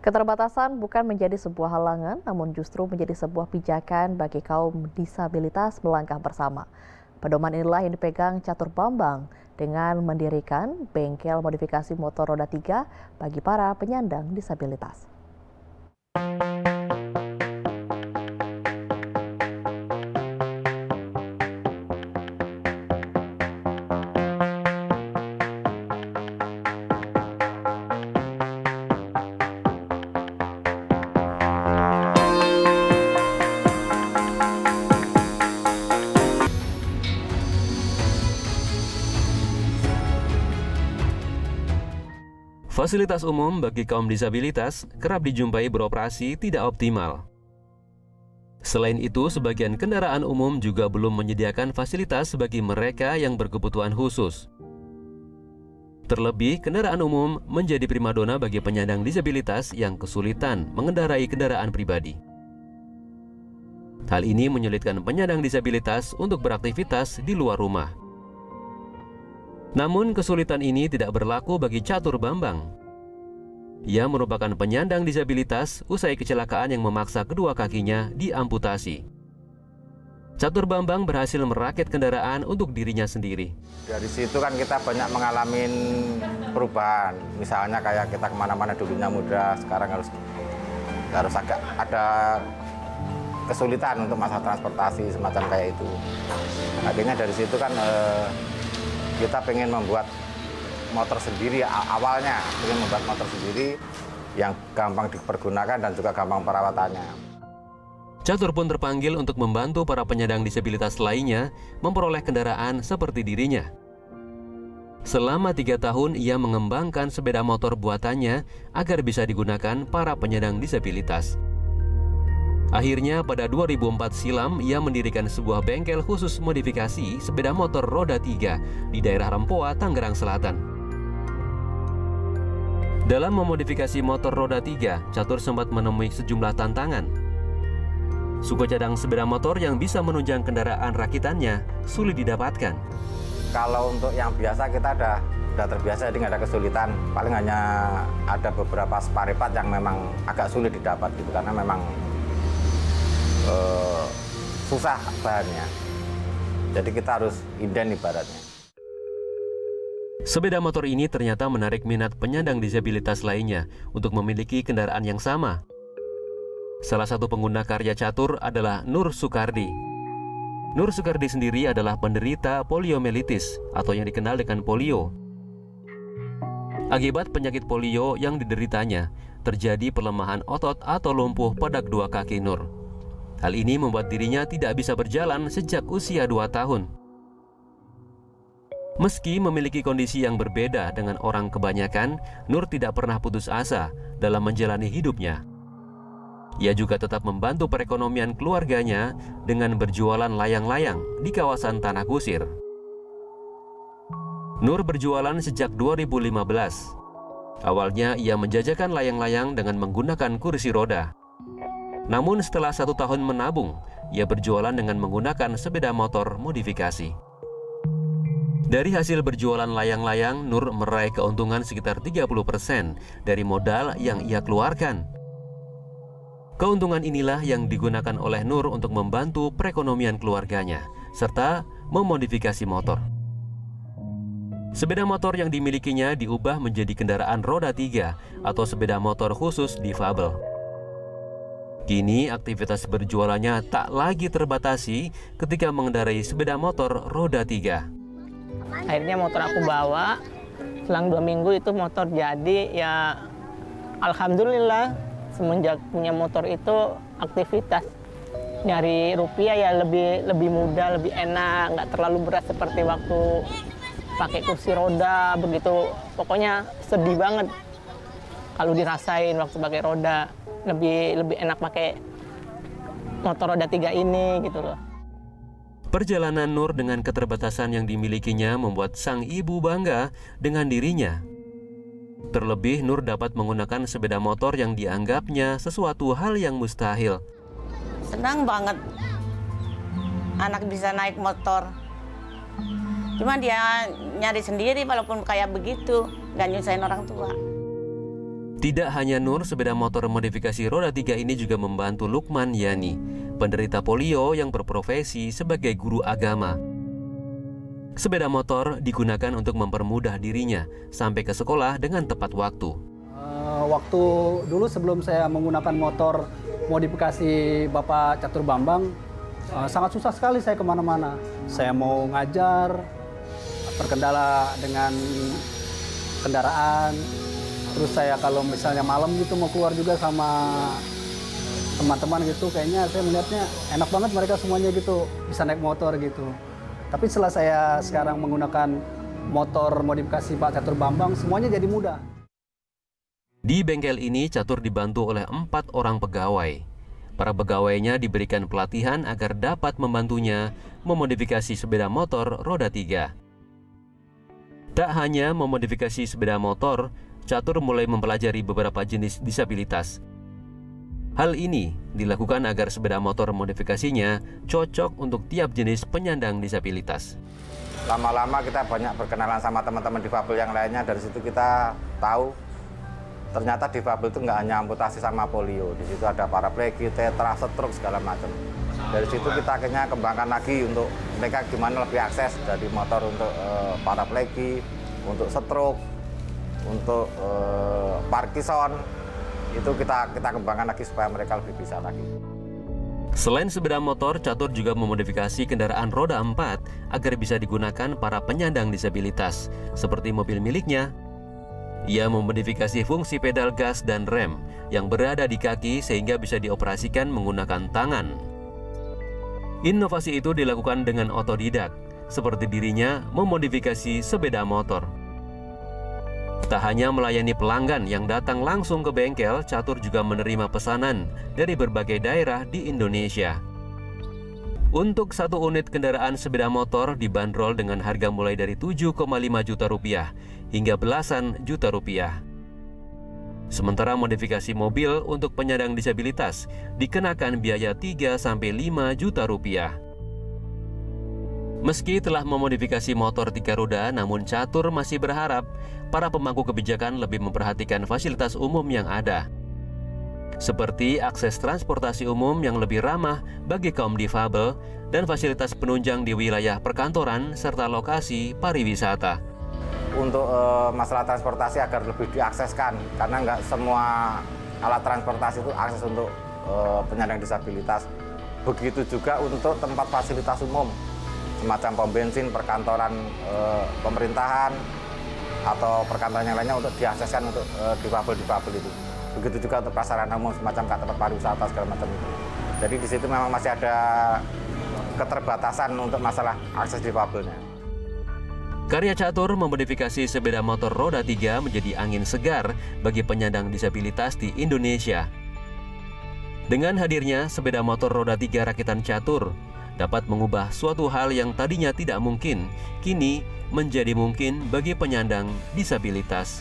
Keterbatasan bukan menjadi sebuah halangan, namun justru menjadi sebuah pijakan bagi kaum disabilitas melangkah bersama. Pedoman inilah yang dipegang Catur Bambang dengan mendirikan bengkel modifikasi motor roda 3 bagi para penyandang disabilitas. Fasilitas umum bagi kaum disabilitas kerap dijumpai beroperasi tidak optimal. Selain itu, sebagian kendaraan umum juga belum menyediakan fasilitas bagi mereka yang berkebutuhan khusus. Terlebih, kendaraan umum menjadi primadona bagi penyandang disabilitas yang kesulitan mengendarai kendaraan pribadi. Hal ini menyulitkan penyandang disabilitas untuk beraktivitas di luar rumah. Namun kesulitan ini tidak berlaku bagi Catur Bambang. Ia merupakan penyandang disabilitas usai kecelakaan yang memaksa kedua kakinya diamputasi. Catur Bambang berhasil merakit kendaraan untuk dirinya sendiri. Dari situ kan kita banyak mengalami perubahan. Misalnya kayak kita kemana-mana dulunya mudah, sekarang harus agak ada kesulitan untuk masalah transportasi semacam kayak itu. Akhirnya dari situ kan kita pengen membuat motor sendiri, awalnya pengen membuat motor sendiri yang gampang dipergunakan dan juga gampang perawatannya. Catur pun terpanggil untuk membantu para penyandang disabilitas lainnya memperoleh kendaraan seperti dirinya. Selama 3 tahun ia mengembangkan sepeda motor buatannya agar bisa digunakan para penyandang disabilitas. Akhirnya pada 2004 silam ia mendirikan sebuah bengkel khusus modifikasi sepeda motor roda 3 di daerah Rempoa, Tangerang Selatan. Dalam memodifikasi motor roda 3, Catur sempat menemui sejumlah tantangan. Suku cadang sepeda motor yang bisa menunjang kendaraan rakitannya sulit didapatkan. Kalau untuk yang biasa kita udah terbiasa, jadi nggak ada kesulitan. Paling hanya ada beberapa spare part yang memang agak sulit didapat gitu, karena memang susah bahannya. Jadi kita harus inden ibaratnya. Sepeda motor ini ternyata menarik minat penyandang disabilitas lainnya untuk memiliki kendaraan yang sama. Salah satu pengguna karya Catur adalah Nur Sukardi. Nur Sukardi sendiri adalah penderita poliomelitis atau yang dikenal dengan polio. Akibat penyakit polio yang dideritanya, terjadi pelemahan otot atau lumpuh pada kedua kaki Nur. Hal ini membuat dirinya tidak bisa berjalan sejak usia 2 tahun. Meski memiliki kondisi yang berbeda dengan orang kebanyakan, Nur tidak pernah putus asa dalam menjalani hidupnya. Ia juga tetap membantu perekonomian keluarganya dengan berjualan layang-layang di kawasan Tanah Kusir. Nur berjualan sejak 2015. Awalnya ia menjajakan layang-layang dengan menggunakan kursi roda. Namun setelah 1 tahun menabung, ia berjualan dengan menggunakan sepeda motor modifikasi. Dari hasil berjualan layang-layang, Nur meraih keuntungan sekitar 30% dari modal yang ia keluarkan. Keuntungan inilah yang digunakan oleh Nur untuk membantu perekonomian keluarganya, serta memodifikasi motor. Sepeda motor yang dimilikinya diubah menjadi kendaraan roda 3 atau sepeda motor khusus difabel. Kini aktivitas berjualannya tak lagi terbatasi ketika mengendarai sepeda motor roda 3. Akhirnya motor aku bawa, selang 2 minggu itu motor jadi, ya alhamdulillah semenjak punya motor itu aktivitas nyari rupiah ya lebih mudah, lebih enak, nggak terlalu berat seperti waktu pakai kursi roda begitu. Pokoknya sedih banget kalau dirasain waktu pakai roda. Lebih enak pakai motor roda 3 ini gitu loh. Perjalanan Nur dengan keterbatasan yang dimilikinya membuat sang ibu bangga dengan dirinya. Terlebih Nur dapat menggunakan sepeda motor yang dianggapnya sesuatu hal yang mustahil. Senang banget anak bisa naik motor. Cuma dia nyari sendiri walaupun kayak begitu, nggak nyusahin orang tua. Tidak hanya Nur, sepeda motor modifikasi roda 3 ini juga membantu Lukman Yani, penderita polio yang berprofesi sebagai guru agama. Sepeda motor digunakan untuk mempermudah dirinya sampai ke sekolah dengan tepat waktu. Waktu dulu sebelum saya menggunakan motor modifikasi Bapak Catur Bambang, sangat susah sekali saya kemana-mana. Saya mau ngajar, terkendala dengan kendaraan. Terus saya kalau misalnya malam gitu mau keluar juga sama teman-teman gitu, kayaknya saya melihatnya enak banget mereka semuanya gitu, bisa naik motor gitu. Tapi setelah saya sekarang menggunakan motor modifikasi Pak Catur Bambang, semuanya jadi mudah. Di bengkel ini Catur dibantu oleh 4 orang pegawai. Para pegawainya diberikan pelatihan agar dapat membantunya memodifikasi sepeda motor roda 3. Tak hanya memodifikasi sepeda motor, Catur mulai mempelajari beberapa jenis disabilitas. Hal ini dilakukan agar sepeda motor modifikasinya cocok untuk tiap jenis penyandang disabilitas. Lama-lama kita banyak berkenalan sama teman-teman difabel yang lainnya. Dari situ kita tahu ternyata difabel itu nggak hanya amputasi sama polio. Di situ ada paraplegia, tetra, stroke, segala macam. Dari situ kita akhirnya kembangkan lagi untuk mereka gimana lebih akses dari motor untuk paraplegia, untuk stroke, untuk Parkinson. Itu kita kembangkan lagi supaya mereka lebih bisa lagi. Selain sepeda motor, Catur juga memodifikasi kendaraan roda 4 agar bisa digunakan para penyandang disabilitas, seperti mobil miliknya. Ia memodifikasi fungsi pedal gas dan rem yang berada di kaki sehingga bisa dioperasikan menggunakan tangan. Inovasi itu dilakukan dengan otodidak, seperti dirinya memodifikasi sepeda motor. Tak hanya melayani pelanggan yang datang langsung ke bengkel, Catur juga menerima pesanan dari berbagai daerah di Indonesia. Untuk satu unit kendaraan sepeda motor dibanderol dengan harga mulai dari 7,5 juta rupiah hingga belasan juta rupiah. Sementara modifikasi mobil untuk penyandang disabilitas dikenakan biaya 3-5 juta rupiah. Meski telah memodifikasi motor 3 roda, namun Catur masih berharap para pemangku kebijakan lebih memperhatikan fasilitas umum yang ada, seperti akses transportasi umum yang lebih ramah bagi kaum difabel dan fasilitas penunjang di wilayah perkantoran serta lokasi pariwisata. Untuk masalah transportasi agar lebih diakseskan, karena nggak semua alat transportasi itu akses untuk penyandang disabilitas. Begitu juga untuk tempat fasilitas umum, semacam pom bensin, perkantoran pemerintahan, atau perkantoran yang lainnya untuk diakseskan untuk difabel-difabel itu. Begitu juga untuk prasarana umum semacam tempat pariwisata segala macam itu. Jadi di situ memang masih ada keterbatasan untuk masalah akses difabelnya. Karya Catur memodifikasi sepeda motor roda 3 menjadi angin segar bagi penyandang disabilitas di Indonesia. Dengan hadirnya sepeda motor roda 3 rakitan Catur dapat mengubah suatu hal yang tadinya tidak mungkin, kini menjadi mungkin bagi penyandang disabilitas.